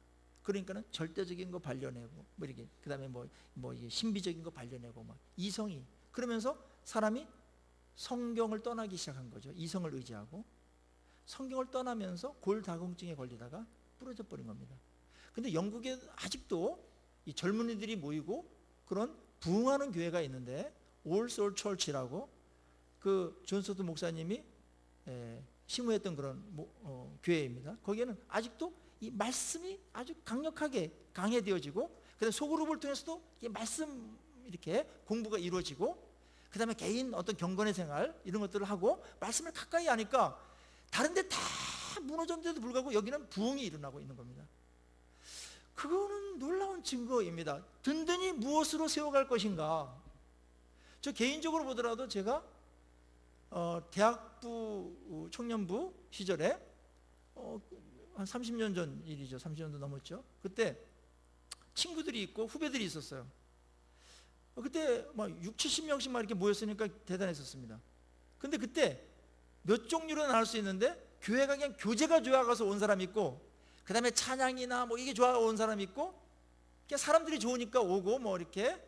그러니까는 절대적인 거 발려내고 뭐 이렇게 그다음에 뭐 이게 신비적인 거 발려내고 막 이성이 그러면서 사람이 성경을 떠나기 시작한 거죠. 이성을 의지하고 성경을 떠나면서 골다공증에 걸리다가 부러져 버린 겁니다. 근데 영국에 아직도 이 젊은이들이 모이고 그런 부흥하는 교회가 있는데 올 소울 처치라고 그 존 스토트 목사님이 심우했던 그런 교회입니다. 거기에는 아직도 이 말씀이 아주 강력하게 강해되어지고 그다음에 소그룹을 통해서도 이 말씀 이렇게 공부가 이루어지고 그다음에 개인 어떤 경건의 생활 이런 것들을 하고 말씀을 가까이 하니까 다른 데 다 무너졌는데도 불구하고 여기는 부흥이 일어나고 있는 겁니다. 그거는 놀라운 증거입니다. 든든히 무엇으로 세워갈 것인가. 저 개인적으로 보더라도 제가 대학부 청년부 시절에 한 30년 전 일이죠. 30년도 넘었죠. 그때 친구들이 있고 후배들이 있었어요. 그때 막 6, 70명씩 막 이렇게 모였으니까 대단했었습니다. 근데 그때 몇 종류로 나눌 수 있는데 교회가 그냥 교제가 좋아가서 온 사람이 있고 그 다음에 찬양이나 뭐 이게 좋아 온 사람이 있고 그냥 사람들이 좋으니까 오고 뭐 이렇게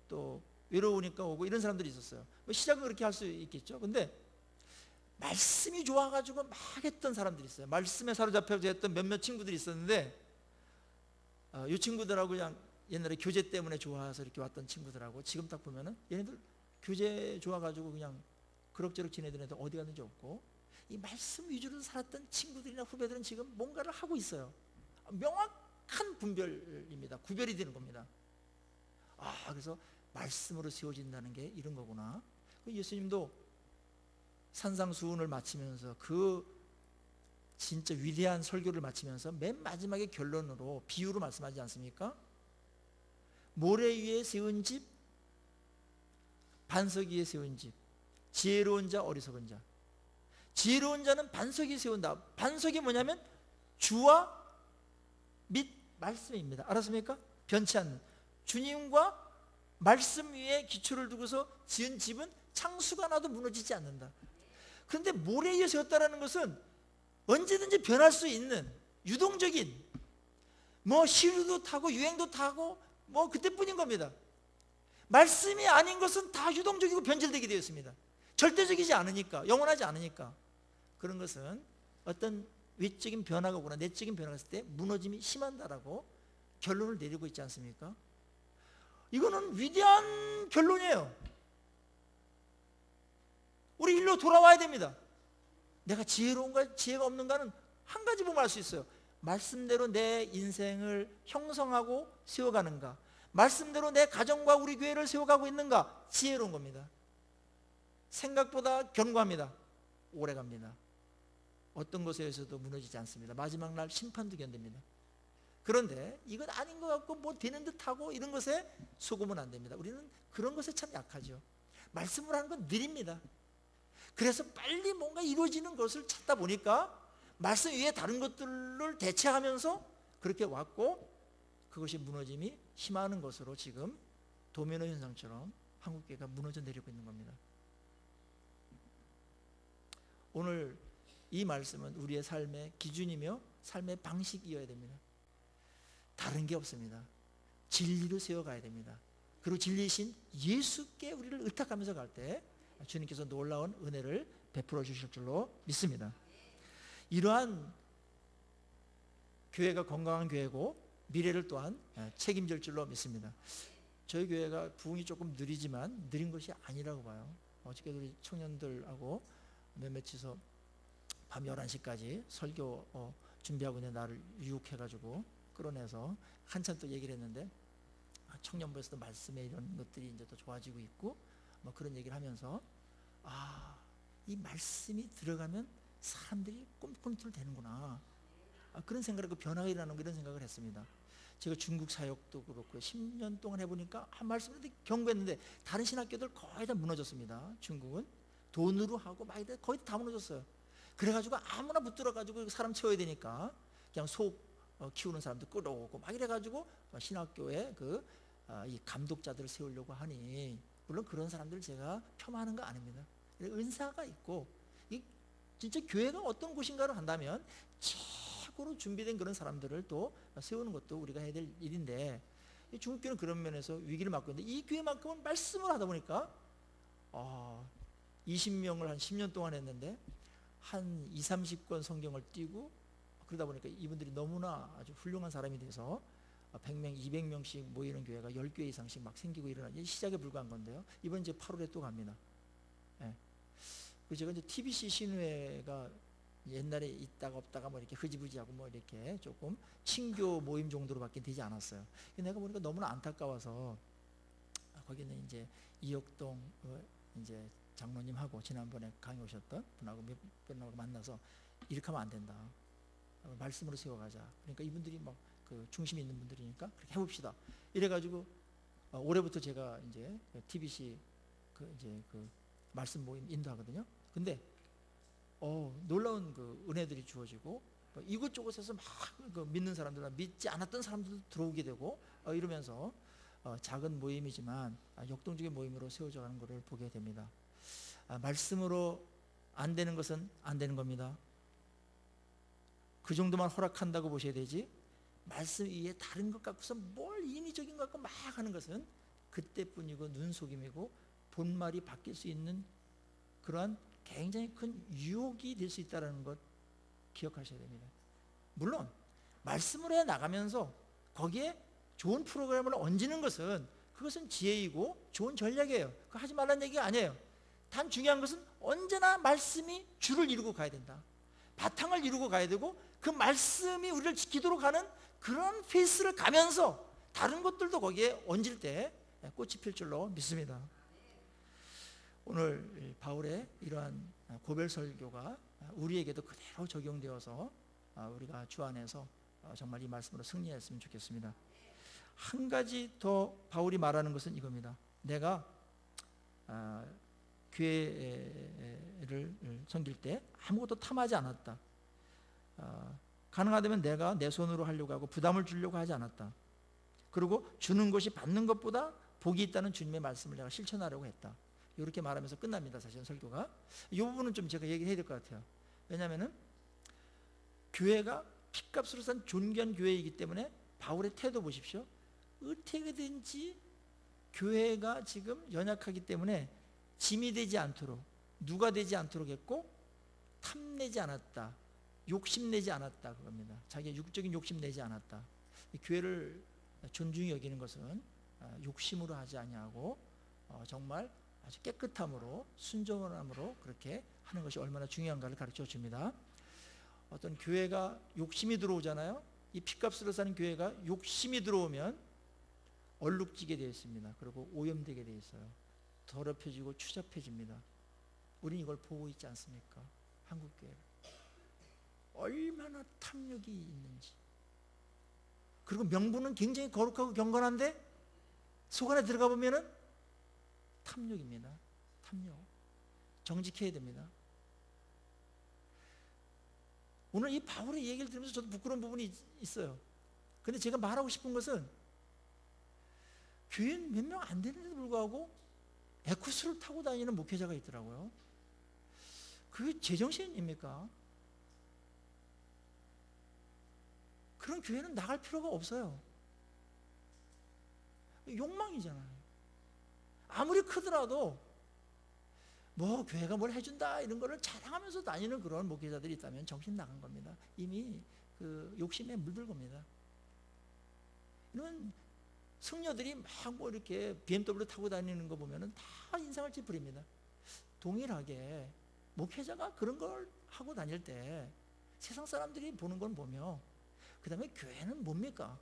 또 외로우니까 오고 이런 사람들이 있었어요. 뭐 시작은 그렇게 할 수 있겠죠. 근데 말씀이 좋아가지고 막 했던 사람들이 있어요. 말씀에 사로잡혀서 했던 몇몇 친구들이 있었는데 이 친구들하고 그냥 옛날에 교제 때문에 좋아서 이렇게 왔던 친구들하고 지금 딱 보면은 얘네들 교제 좋아가지고 그냥 그럭저럭 지내던 애들 어디 갔는지 없고 이 말씀 위주로 살았던 친구들이나 후배들은 지금 뭔가를 하고 있어요. 명확한 분별입니다. 구별이 되는 겁니다. 그래서 말씀으로 세워진다는 게 이런 거구나. 예수님도 산상수훈을 마치면서 그 진짜 위대한 설교를 마치면서 맨 마지막에 결론으로 비유로 말씀하지 않습니까? 모래 위에 세운 집, 반석 위에 세운 집, 지혜로운 자, 어리석은 자. 지혜로운 자는 반석 위에 세운다. 반석이 뭐냐면 주와 및 말씀입니다. 알았습니까? 변치 않는 주님과 말씀 위에 기초를 두고서 지은 집은 창수가 나도 무너지지 않는다. 그런데 모래 위에 세웠다는 것은 언제든지 변할 수 있는 유동적인 뭐 시류도 타고 유행도 타고 뭐 그때뿐인 겁니다. 말씀이 아닌 것은 다 유동적이고 변질되게 되어 있습니다. 절대적이지 않으니까, 영원하지 않으니까. 그런 것은 어떤 외적인 변화가 오거나 내적인 변화가 있을 때 무너짐이 심한다라고 결론을 내리고 있지 않습니까? 이거는 위대한 결론이에요. 우리 일로 돌아와야 됩니다. 내가 지혜로운가 지혜가 없는가는 한 가지 보면 알 수 있어요. 말씀대로 내 인생을 형성하고 세워가는가, 말씀대로 내 가정과 우리 교회를 세워가고 있는가, 지혜로운 겁니다. 생각보다 견고합니다. 오래갑니다. 어떤 것에서도 무너지지 않습니다. 마지막 날 심판도 견딥니다. 그런데 이건 아닌 것 같고 뭐 되는 듯하고 이런 것에 속으면 안 됩니다. 우리는 그런 것에 참 약하죠. 말씀을 하는 건 느립니다. 그래서 빨리 뭔가 이루어지는 것을 찾다 보니까 말씀 위에 다른 것들을 대체하면서 그렇게 왔고, 그것이 무너짐이 심하는 것으로 지금 도미노 현상처럼 한국교회가 무너져 내리고 있는 겁니다. 오늘 이 말씀은 우리의 삶의 기준이며 삶의 방식이어야 됩니다. 다른 게 없습니다. 진리로 세워가야 됩니다. 그리고 진리이신 예수께 우리를 의탁하면서 갈 때 주님께서 놀라운 은혜를 베풀어 주실 줄로 믿습니다. 이러한 교회가 건강한 교회고 미래를 또한 책임질 줄로 믿습니다. 저희 교회가 부흥이 조금 느리지만 느린 것이 아니라고 봐요. 어저께 우리 청년들하고 몇몇이서 밤 11시까지 설교 준비하고 있는 나를 유혹해가지고 끌어내서 한참 또 얘기를 했는데, 청년부에서도 말씀에 이런 것들이 이제 또 좋아지고 있고 뭐 그런 얘기를 하면서, 이 말씀이 들어가면 사람들이 꿈꾸는 되는구나, 그런 생각을, 그 변화가 일어나는 이런 생각을 했습니다. 제가 중국 사역도 그렇고 10년 동안 해보니까 한 말씀을 경고했는데 다른 신학교들 거의 다 무너졌습니다. 중국은 돈으로 하고 막 거의 다 무너졌어요. 그래가지고 아무나 붙들어가지고 사람 채워야 되니까 그냥 소 키우는 사람도 끌어오고 막 이래가지고 신학교에 이 감독자들을 세우려고 하니, 물론 그런 사람들을 제가 폄하하는 거 아닙니다. 은사가 있고 진짜 교회가 어떤 곳인가를 한다면 최고로 준비된 그런 사람들을 또 세우는 것도 우리가 해야 될 일인데, 중국교회는 그런 면에서 위기를 맞고 있는데, 이 교회만큼은 말씀을 하다 보니까 20명을 한 10년 동안 했는데 한 20-30권 성경을 띄고, 그러다 보니까 이분들이 너무나 아주 훌륭한 사람이 돼서 100명, 200명씩 모이는 교회가 10개 이상씩 막 생기고 일어나는, 시작에 불과한 건데요. 이번 이제 8월에 또 갑니다. 예. 제가 이제 TBC 신회가 옛날에 있다가 없다가 뭐 이렇게 흐지부지하고 뭐 이렇게 조금 친교 모임 정도로밖에 되지 않았어요. 내가 보니까 너무나 안타까워서 거기는 이제 이혁동 이제 장로님하고 지난번에 강의 오셨던 분하고 몇 분하고 만나서 이렇게 하면 안 된다, 말씀으로 세워가자. 그러니까 이분들이 막 그 중심이 있는 분들이니까 그렇게 해봅시다. 이래가지고 올해부터 제가 이제 TBC 이제 말씀 모임 인도하거든요. 근데 놀라운 은혜들이 주어지고 이곳저곳에서 막 믿는 사람들, 믿지 않았던 사람들도 들어오게 되고 이러면서 작은 모임이지만 역동적인 모임으로 세워져 가는 것을 보게 됩니다. 말씀으로 안 되는 것은 안 되는 겁니다. 그 정도만 허락한다고 보셔야 되지, 말씀 위에 다른 것 갖고서 뭘 인위적인 것 갖고 막 하는 것은 그때뿐이고 눈속임이고 본말이 바뀔 수 있는 그러한 굉장히 큰 유혹이 될 수 있다는 것 기억하셔야 됩니다. 물론 말씀으로 해 나가면서 거기에 좋은 프로그램을 얹는 것은 그것은 지혜이고 좋은 전략이에요. 그거 하지 말라는 얘기가 아니에요. 단 중요한 것은 언제나 말씀이 줄을 이루고 가야 된다. 바탕을 이루고 가야 되고, 그 말씀이 우리를 지키도록 하는 그런 페이스를 가면서 다른 것들도 거기에 얹을 때 꽃이 필 줄로 믿습니다. 오늘 바울의 이러한 고별 설교가 우리에게도 그대로 적용되어서 우리가 주 안에서 정말 이 말씀으로 승리했으면 좋겠습니다. 한 가지 더 바울이 말하는 것은 이겁니다. 내가 교회를 섬길 때 아무것도 탐하지 않았다. 가능하다면 내가 내 손으로 하려고 하고 부담을 주려고 하지 않았다. 그리고 주는 것이 받는 것보다 복이 있다는 주님의 말씀을 내가 실천하려고 했다. 이렇게 말하면서 끝납니다. 사실은 설교가. 이 부분은 좀 제가 얘기해야 될 것 같아요. 왜냐하면 교회가 핏값으로 산 존귀한 교회이기 때문에 바울의 태도 보십시오. 어떻게든지 교회가 지금 연약하기 때문에 짐이 되지 않도록, 누가 되지 않도록 했고, 탐내지 않았다, 욕심내지 않았다, 그겁니다. 자기의 육적인 욕심내지 않았다. 교회를 존중히 여기는 것은 욕심으로 하지 아니하고 정말 아주 깨끗함으로, 순종함으로 그렇게 하는 것이 얼마나 중요한가를 가르쳐 줍니다. 어떤 교회가 욕심이 들어오잖아요. 이 핏값으로 사는 교회가 욕심이 들어오면 얼룩지게 되어 있습니다. 그리고 오염되게 되어 있어요. 더럽혀지고 추잡해집니다. 우리는 이걸 보고 있지 않습니까? 한국교회를 얼마나 탐욕이 있는지. 그리고 명분은 굉장히 거룩하고 경건한데 속 안에 들어가 보면은 탐욕입니다. 탐욕. 정직해야 됩니다. 오늘 이 바울의 얘기를 들으면서 저도 부끄러운 부분이 있어요. 근데 제가 말하고 싶은 것은 교회는 몇 명 안 되는데도 불구하고 에쿠스를 타고 다니는 목회자가 있더라고요. 그게 제정신입니까? 그런 교회는 나갈 필요가 없어요. 욕망이잖아요. 아무리 크더라도 뭐 교회가 뭘 해준다 이런 거를 자랑하면서 다니는 그런 목회자들이 있다면 정신 나간 겁니다. 이미 그 욕심에 물들 겁니다. 이런 승려들이 막 뭐 이렇게 BMW 타고 다니는 거 보면은 다 인상을 찌푸립니다. 동일하게 목회자가 그런 걸 하고 다닐 때 세상 사람들이 보는 건 보며, 그 다음에 교회는 뭡니까?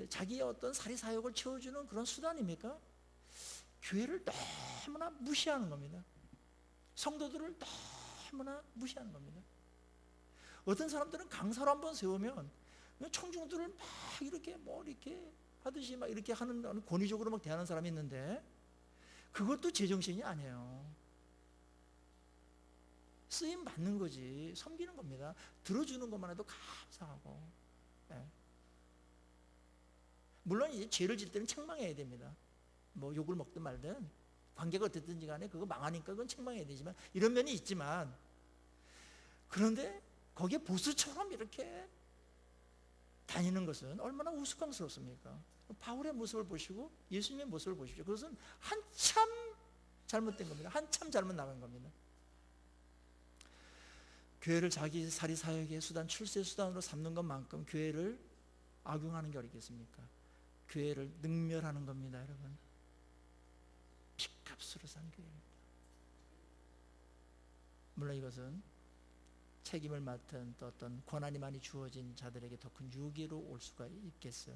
자기의 어떤 사리사욕을 채워주는 그런 수단입니까? 교회를 너무나 무시하는 겁니다. 성도들을 너무나 무시하는 겁니다. 어떤 사람들은 강사로 한번 세우면 청중들을 막 이렇게 뭐 이렇게 하듯이 막 이렇게 하는, 권위적으로 막 대하는 사람이 있는데 그것도 제정신이 아니에요. 쓰임 받는 거지, 섬기는 겁니다. 들어주는 것만 해도 감사하고. 네. 물론 이제 죄를 질 때는 책망해야 됩니다. 뭐 욕을 먹든 말든 관계가 어쨌든지 간에 그거 망하니까 그건 책망해야 되지만, 이런 면이 있지만, 그런데 거기에 보수처럼 이렇게 다니는 것은 얼마나 우스꽝스럽습니까? 바울의 모습을 보시고 예수님의 모습을 보십시오. 그것은 한참 잘못된 겁니다. 한참 잘못 나간 겁니다. 교회를 자기 사리사욕의 수단, 출세 수단으로 삼는 것만큼 교회를 악용하는 게 어디겠습니까? 교회를 능멸하는 겁니다, 여러분. 핏값으로 산 교회입니다. 물론 이것은 책임을 맡은 또 어떤 권한이 많이 주어진 자들에게 더 큰 유기로 올 수가 있겠어요.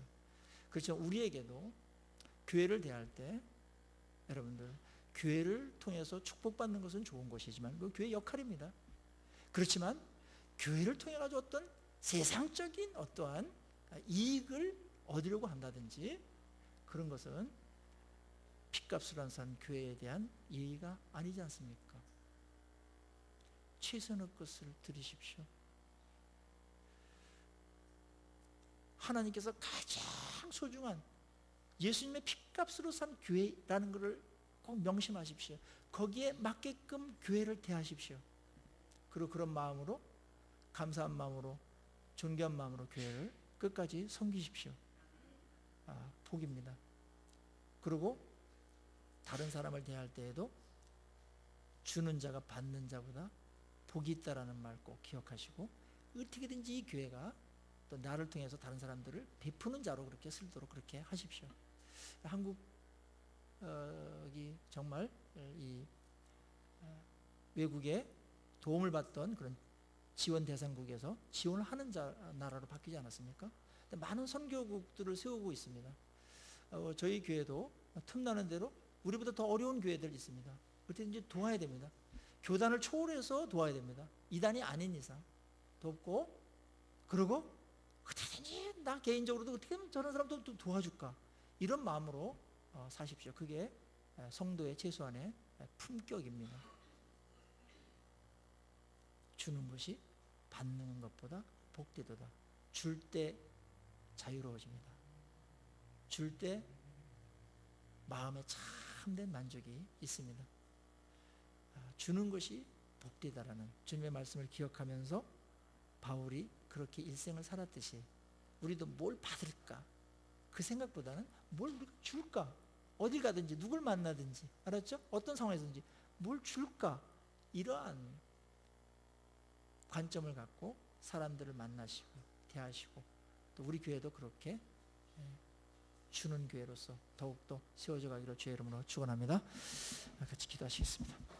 그렇죠. 우리에게도 교회를 대할 때 여러분들, 교회를 통해서 축복받는 것은 좋은 것이지만 그 교회의 역할입니다. 그렇지만 교회를 통해 가지고 어떤 세상적인 어떠한 이익을 얻으려고 한다든지 그런 것은 핏값으로 산 교회에 대한 예의가 아니지 않습니까? 최선의 것을 들으십시오. 하나님께서 가장 소중한 예수님의 핏값으로 산 교회라는 것을 꼭 명심하십시오. 거기에 맞게끔 교회를 대하십시오. 그리고 그런 마음으로, 감사한 마음으로, 존귀한 마음으로 교회를 끝까지 섬기십시오. 복입니다. 그리고 다른 사람을 대할 때에도 주는 자가 받는 자보다 복이 있다라는 말 꼭 기억하시고, 어떻게든지 이 교회가 또 나를 통해서 다른 사람들을 베푸는 자로 그렇게 쓸도록 그렇게 하십시오. 한국이 정말 이 외국에 도움을 받던 그런 지원 대상국에서 지원을 하는 나라로 바뀌지 않았습니까? 많은 선교국들을 세우고 있습니다. 저희 교회도 틈나는 대로 우리보다 더 어려운 교회들 있습니다. 그때든지 도와야 됩니다. 교단을 초월해서 도와야 됩니다. 이단이 아닌 이상 돕고, 그리고 어떻게든지 나 개인적으로도 어떻게 하면 저런 사람도 도와줄까, 이런 마음으로 사십시오. 그게 성도의 최소한의 품격입니다. 주는 것이 받는 것보다 복되도다. 줄 때 자유로워집니다. 줄 때 마음에 참된 만족이 있습니다. 주는 것이 복되다라는 주님의 말씀을 기억하면서 바울이 그렇게 일생을 살았듯이 우리도 뭘 받을까, 그 생각보다는 뭘 우리가 줄까, 어딜 가든지 누굴 만나든지, 알았죠? 어떤 상황에서든지 뭘 줄까? 이러한 관점을 갖고 사람들을 만나시고 대하시고, 또 우리 교회도 그렇게 주는 교회로서 더욱더 세워져 가기를 주의 이름으로 축원합니다. 같이 기도하시겠습니다.